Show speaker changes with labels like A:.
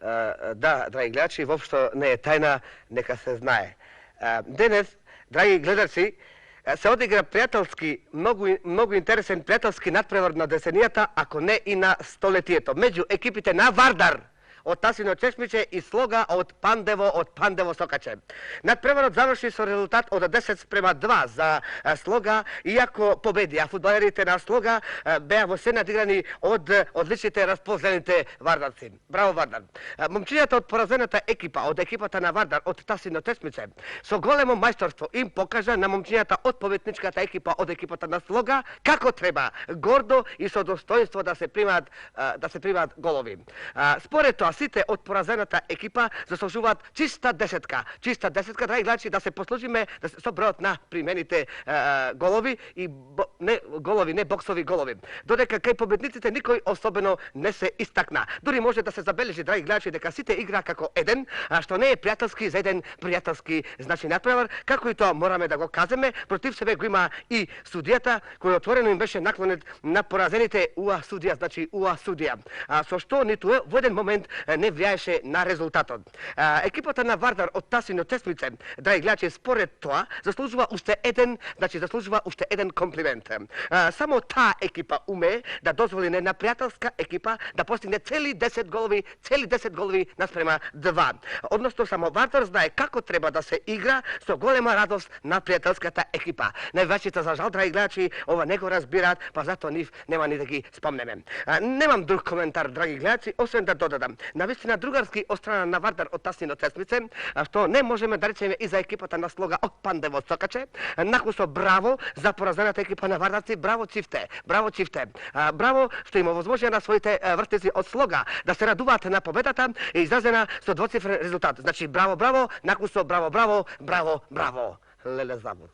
A: Да, драги гледачи, воопшто не е тајна, нека се знае. Денес, драги гледачи, се одигра пријателски, многу интересен пријателски надпревар на десенијата, ако не и на столетието, меѓу екипите на Вардар од Тасино Чешмиче и Слога од Пандево Сокаче. Надпреварот заврши со резултат од 10:2 за Слога, иако победи, а фудбалерите на Слога беа во се надиграни од одличните распознаните вардарци. Браво Вардар! Момчињата од поразената екипа, од екипата на Вардар, од Тасино Чешмиче, со големо мајсторство им покажа на момчињата од победничката екипа, од екипата на Слога, како треба гордо и со достоинство да се примаат голови. Според тоа, сите од поразената екипа заслужуваат чиста десетка. Чиста десетка, драги гледачи, да се послужиме со бројот на примените голови и не боксови голови. Додека кај победниците никој особено не се истакна. Дури може да се забележи, драги гледачи, дека сите игра како еден, а што не е пријателски за еден пријателски надпревар, како и тоа мораме да го кажеме. Против себе го има и судијата, кој отворено им беше наклонет на поразените судија, значи судија. Со што ниту во еден момент не влијаеше на резултатот. Екипата на Вардар од Тасино Чешмиче, драги гледачи, според тоа заслужува уште еден комплимент. Само таа екипа уме да дозволи на една пријателска екипа да постигне цели 10 голови наспрема 2. Односно само Вардар знае како треба да се игра со голема радост на пријателската екипа. Највеќите за жал, драги гледачи, ова не го разбираат, па затоа нив нема ни да ги спомнеме. Немам друг коментар, драги гледачи, освен да додадам. Навистина другарски од страна на Вардар од Тасино Чешмиче, што не можеме да речеме и за екипата на Слога од Пандево Сокаче. Накусо браво за поразената екипа на Вардарци, браво Чифте, браво Чифте. Браво што има возможност на своите вртици од Слога да се радуваат на победата и изразена со двоцифрен резултат. Значи браво, накусо браво, леле завод.